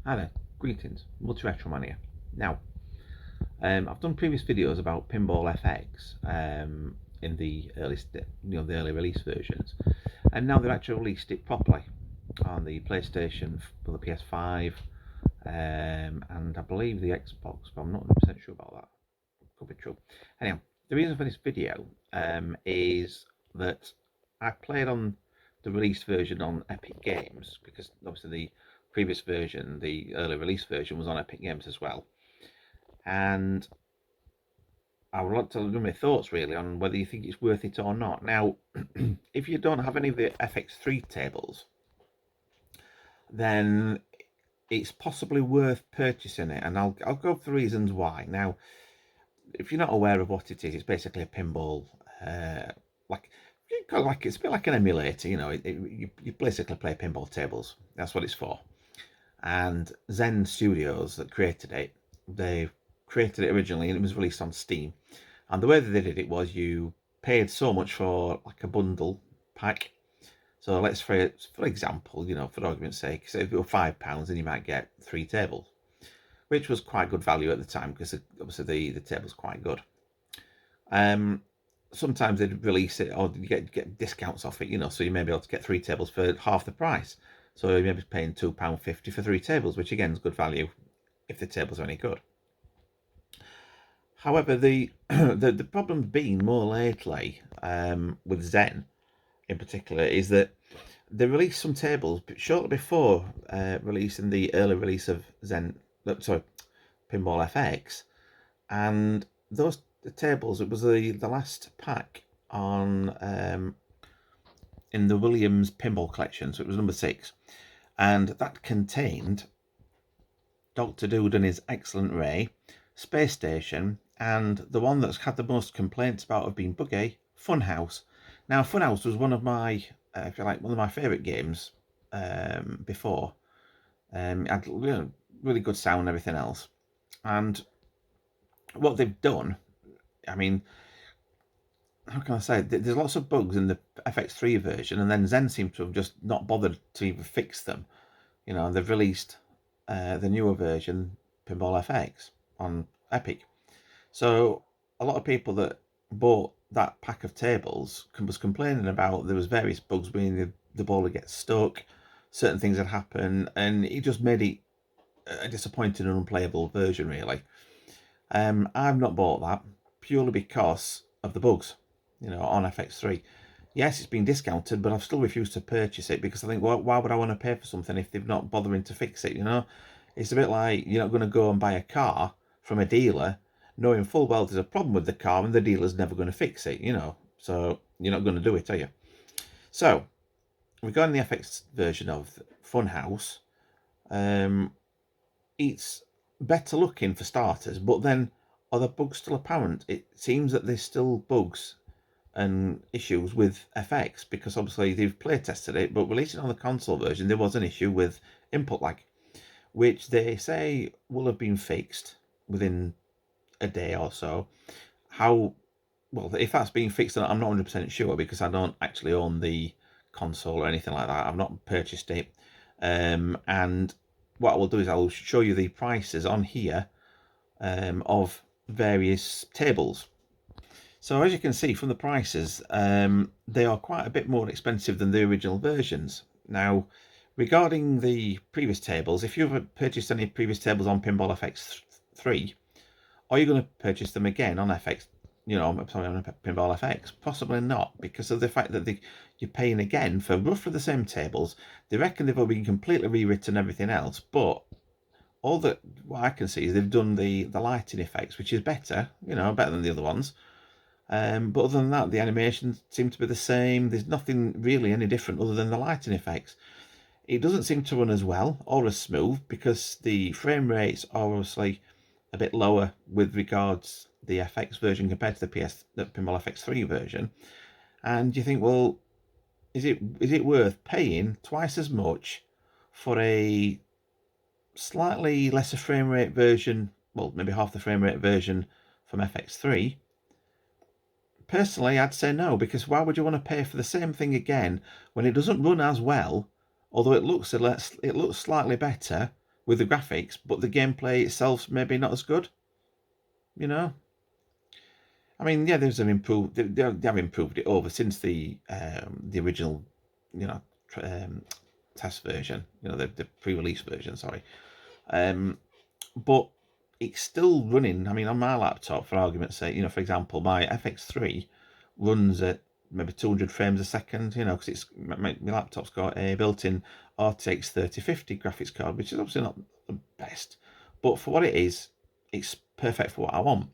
Hi there, greetings, Multi-Retromania. Now, I've done previous videos about Pinball FX in the the early release versions, and now they've actually released it properly on the PlayStation, for the PS5, and I believe the Xbox, but I'm not 100% sure about that. Could be true. Anyhow, the reason for this video is that I played on the released version on Epic Games because obviously the previous version, the early release version, was on Epic Games as well. And I would like to know my thoughts really on whether you think it's worth it or not. Now, if you don't have any of the FX3 tables, then it's possibly worth purchasing it, and I'll go for the reasons why. Now, if you're not aware of what it is, it's basically a pinball, like it's a bit like an emulator. You basically play pinball tables. That's what it's for. And Zen Studios that created it, they created it originally, and it was released on Steam. And the way that they did it was you paid so much for like a bundle pack. So let's for example, for argument's sake, say if it were £5, then you might get 3 tables, which was quite good value at the time because obviously the table's quite good. Sometimes they'd release it or you get discounts off it, so you may be able to get 3 tables for half the price. So you may be paying £2.50 for 3 tables, which again is good value if the tables are any good. However, the the problem's been more lately with Zen in particular is that they released some tables shortly before releasing the early release of Pinball FX, and those tables, it was the last pack on in the Williams Pinball collection, so it was number 6, and that contained Dr. Dude and his Excellent Ray, Space Station, and the one that's had the most complaints about have been buggy, Funhouse. Now, Funhouse was one of my, if you like, one of my favourite games before. It had really good sound and everything else. And what they've done, I mean, how can I say? There's lots of bugs in the FX3 version, and then Zen seems to have just not bothered to even fix them. They've released the newer version, Pinball FX, on Epic. So a lot of people that bought that pack of tables was complaining about there was various bugs, being the ball would get stuck, certain things had happened, and it just made it a disappointing and unplayable version, really. I've not bought that purely because of the bugs, on FX3. Yes, it's been discounted, but I've still refused to purchase it because I think, well, why would I want to pay for something if they've not bothering to fix it? It's a bit like you're not going to go and buy a car from a dealer knowing full well there's a problem with the car and the dealer's never going to fix it, so you're not going to do it, are you? So regarding the FX version of Funhouse, it's better looking for starters, but then are the bugs still apparent? It seems that there's still bugs and issues with FX because obviously they've play tested it, but releasing on the console version there was an issue with input lag, which they say will have been fixed within a day or so. How well, if that's been fixed, I'm not 100% sure because I don't actually own the console or anything like that. I've not purchased it, and what I will do is I'll show you the prices on here of various tables. So as you can see from the prices, they are quite a bit more expensive than the original versions. Now, regarding the previous tables, if you've purchased any previous tables on Pinball FX 3, are you going to purchase them again on FX? On Pinball FX? Possibly not, because of the fact that you're paying again for roughly the same tables. They reckon they've all been completely rewritten and everything else, but what I can see is they've done the lighting effects, which is better, better than the other ones. But other than that, the animations seem to be the same. There's nothing really any different other than the lighting effects. It doesn't seem to run as well or as smooth because the frame rates are obviously a bit lower with regards the FX version compared to the Pinball FX3 version. And you think, well, is it worth paying twice as much for a slightly lesser frame rate version, well, maybe half the frame rate version from FX3? Personally, I'd say no, because why would you want to pay for the same thing again when it doesn't run as well, although it looks slightly better, with the graphics, but the gameplay itself's maybe not as good. You know, I mean, yeah, there's an improved. They have improved it over since the original, you know, test version. You know, the pre-release version. Sorry, but it's still running. I mean, on my laptop, for argument's sake, you know, for example, my FX3 runs at maybe 200 frames a second. You know, because it's my laptop's got a built-in RTX 3050 graphics card, which is obviously not the best, but for what it is, it's perfect for what I want.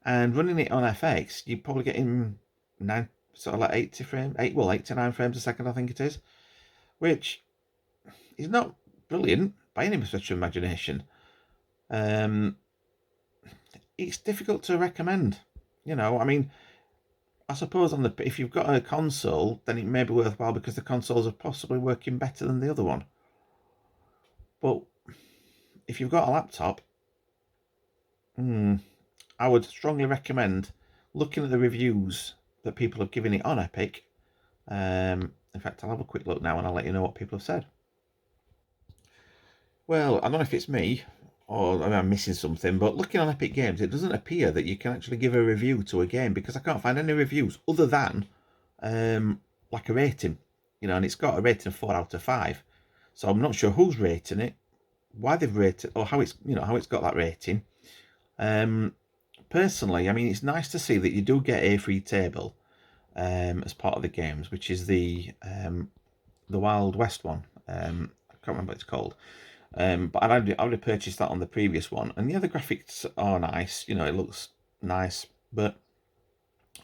And running it on FX, you're probably getting sort of like 80 frames, 89 frames a second, I think it is, which is not brilliant by any stretch of imagination. It's difficult to recommend. You know, I mean, I suppose if you've got a console, then it may be worthwhile because the consoles are possibly working better than the other one. But if you've got a laptop, I would strongly recommend looking at the reviews that people have given it on Epic. In fact, I'll have a quick look now and I'll let you know what people have said. Well, I don't know if it's me or I'm missing something, but looking on Epic Games, it doesn't appear that you can actually give a review to a game because I can't find any reviews other than like a rating, you know, and it's got a rating of 4 out of 5. So I'm not sure who's rating it, why they've rated, or how it's, you know, how it's got that rating. Personally, I mean, it's nice to see that you do get a free table as part of the games, which is the Wild West one. I can't remember what it's called. But I'd already purchased that on the previous one, and yeah, the graphics are nice. You know, it looks nice, but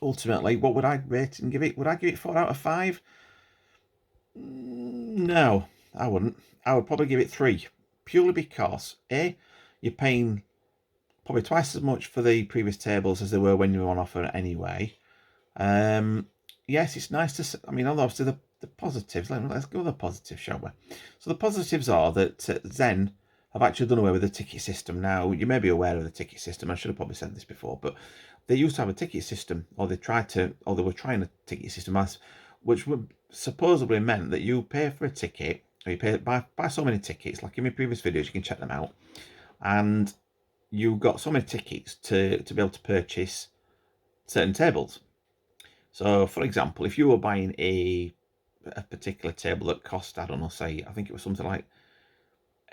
ultimately, what would I rate and give it? Would I give it 4 out of 5? No, I wouldn't. I would probably give it 3, purely because you're paying probably twice as much for the previous tables as they were when you were on offer anyway. Yes, it's nice to. I mean, obviously the positives. Let's go with the positives, shall we? So the positives are that Zen have actually done away with the ticket system. Now, you may be aware of the ticket system. I should have probably said this before, but they used to have a ticket system, or they were trying a ticket system, which would supposedly meant that you pay for a ticket, or you pay buy so many tickets. Like in my previous videos, you can check them out, and you got so many tickets to be able to purchase certain tables. So, for example, if you were buying a particular table that cost, I don't know, say, I think it was something like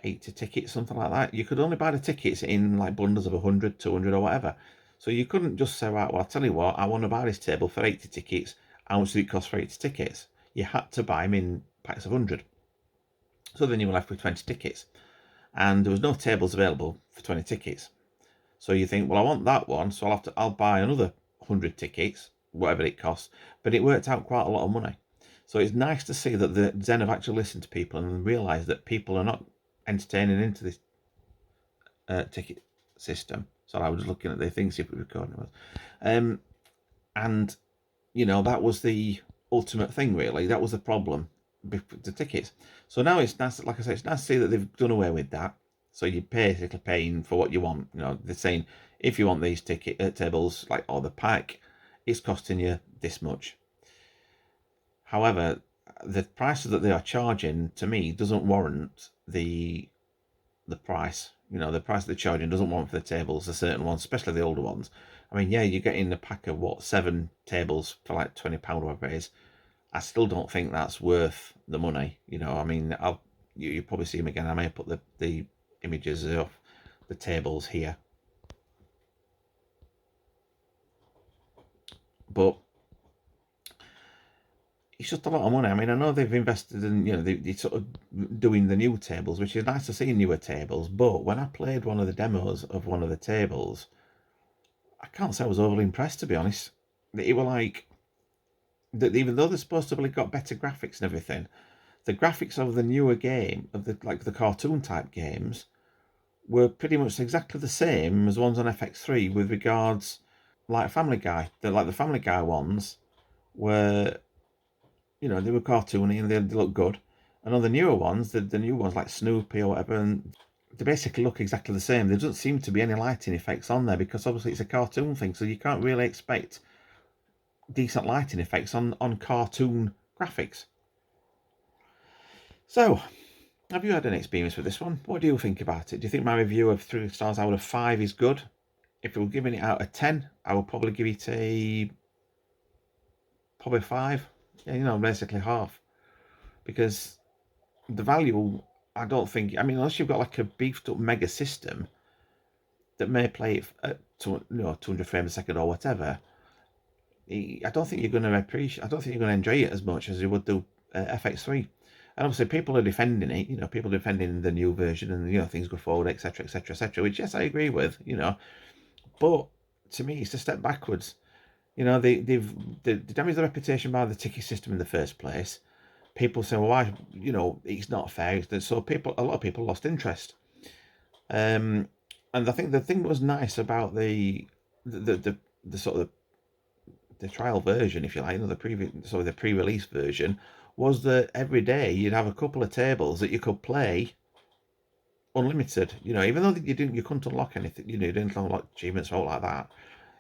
80 tickets, something like that, you could only buy the tickets in like bundles of 100, 200 or whatever. So you couldn't just say, right, well, I'll tell you what, I want to buy this table for 80 tickets. How much did it cost for 80 tickets? You had to buy them in packs of 100. So then you were left with 20 tickets. And there was no tables available for 20 tickets. So you think, well, I want that one, so I'll buy another 100 tickets, whatever it costs. But it worked out quite a lot of money. So it's nice to see that the Zen have actually listened to people and realised that people are not entertaining into this ticket system. Sorry, I was just looking at the thing, see if we're recording it. And, you know, that was the ultimate thing, really. That was the problem, the tickets. So now it's nice, like I said, it's nice to see that they've done away with that. So you're basically paying for what you want. You know, they're saying, if you want these ticket tables, like, or the pack, it's costing you this much. However, the prices that they are charging, to me, doesn't warrant the price. You know, the price they're charging doesn't warrant for the tables, the certain ones, especially the older ones. I mean, yeah, you're getting a pack of, 7 tables for like £20, whatever it is. I still don't think that's worth the money. You know, I mean, you probably see them again. I may put the images of the tables here. But it's just a lot of money. I mean, I know they've invested in, you know, they're sort of doing the new tables, which is nice to see newer tables. But when I played one of the demos of one of the tables, I can't say I was overly impressed, to be honest. It were like, that even though they're supposed to have got better graphics and everything, the graphics of the newer game, of the cartoon type games, were pretty much exactly the same as ones on FX3 with regards, like Family Guy. The Family Guy ones were, you know, they were cartoony and they look good. And on the newer ones, the new ones like Snoopy or whatever, and they basically look exactly the same. There doesn't seem to be any lighting effects on there because obviously it's a cartoon thing, so you can't really expect decent lighting effects on cartoon graphics. So Have you had any experience with this one? What do you think about it? Do you think my review of 3 stars out of 5 is good? If we were giving it out of 10, I would probably give it probably 5. Yeah, you know, basically half. Because the value, I don't think, I mean, unless you've got like a beefed up mega system that may play it at 200 frames a second or whatever, I don't think you're going to appreciate. I don't think you're going to enjoy it as much as you would do FX3. And obviously, people are defending it. You know, people are defending the new version, and you know things go forward, etc., etc., etc. Which yes, I agree with. You know, but to me, it's a step backwards. You know, they damaged the reputation by the ticket system in the first place. People say, well, why? You know, it's not fair. So a lot of people lost interest. And I think the thing that was nice about the sort of the trial version, if you like, the pre-release version, was that every day you'd have a couple of tables that you could play unlimited. You know, even though you couldn't unlock anything, you know, you didn't unlock achievements or all like that.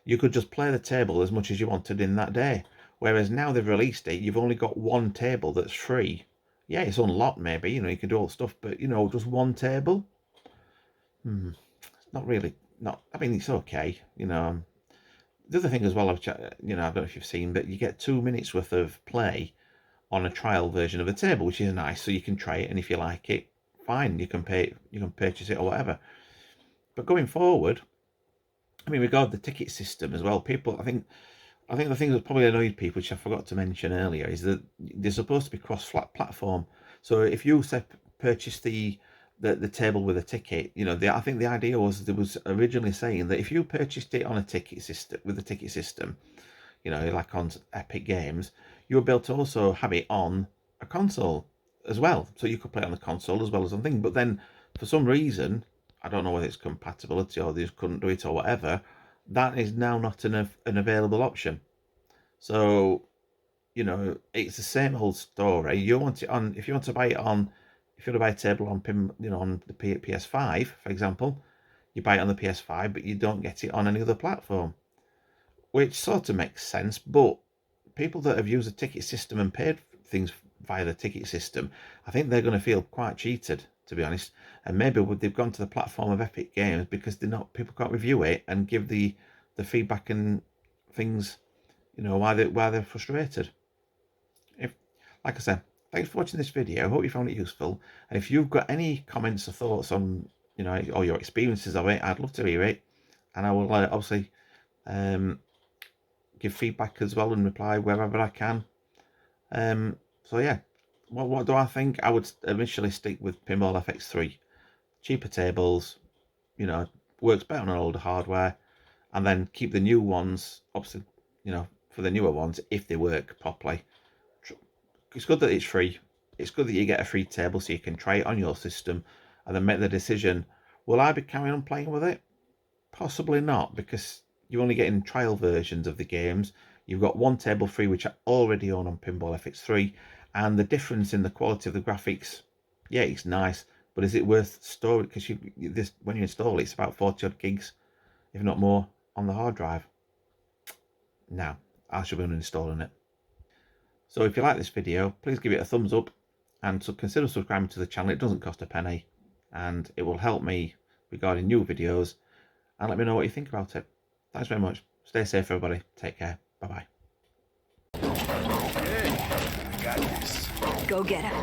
You could just play the table as much as you wanted in that day. Whereas now they've released it, you've only got one table that's free. Yeah, it's unlocked maybe, you know, you can do all the stuff, but you know, just one table. It's not really. Not. I mean, it's okay, you know. The other thing as well, you know, I don't know if you've seen, but you get 2 minutes worth of play on a trial version of a table, which is nice. So you can try it, and if you like it, fine, you can purchase it or whatever. But going forward, I mean, regard the ticket system as well. People, I think the thing that probably annoyed people, which I forgot to mention earlier, is that they're supposed to be cross-flat platform. So if you purchase the table with a ticket, you know, I think the idea was there was originally saying that if you purchased it on a ticket system with a ticket system, you know, like on Epic Games, you would be able to also have it on a console as well. So you could play on the console as well as on thing. But then for some reason, I don't know whether it's compatibility or they just couldn't do it or whatever, that is now not an available option. So, you know, it's the same old story. You want it on, if you want to buy it on, if you want to buy a table on on the PS5, for example, you buy it on the PS5, but you don't get it on any other platform, which sort of makes sense. But people that have used the ticket system and paid things via the ticket system, I think they're going to feel quite cheated, to be honest. And maybe they've gone to the platform of Epic Games because people can't review it and give the feedback and things, you know, why they're frustrated. Like I said, thanks for watching this video. I hope you found it useful. And if you've got any comments or thoughts on, you know, or your experiences of it, I'd love to hear it. And I will obviously give feedback as well and reply wherever I can. So yeah, what do I think? I would initially stick with Pinball FX 3. Cheaper tables, you know, works better on older hardware, and then keep the new ones, obviously, you know, for the newer ones, if they work properly. It's good that it's free. It's good that you get a free table so you can try it on your system and then make the decision, will I be carrying on playing with it? Possibly not, because you're only getting trial versions of the games. You've got one table free, which I already own on Pinball FX3, and the difference in the quality of the graphics, yeah, it's nice, but is it worth storing? Because when you install it, it's about 40 odd gigs, if not more, on the hard drive. Now, I should be uninstalling it. So if you like this video, please give it a thumbs up and consider subscribing to the channel. It doesn't cost a penny and it will help me regarding new videos, and let me know what you think about it. Thanks very much. Stay safe, everybody. Take care. Bye-bye. Okay, I got this. Go get him.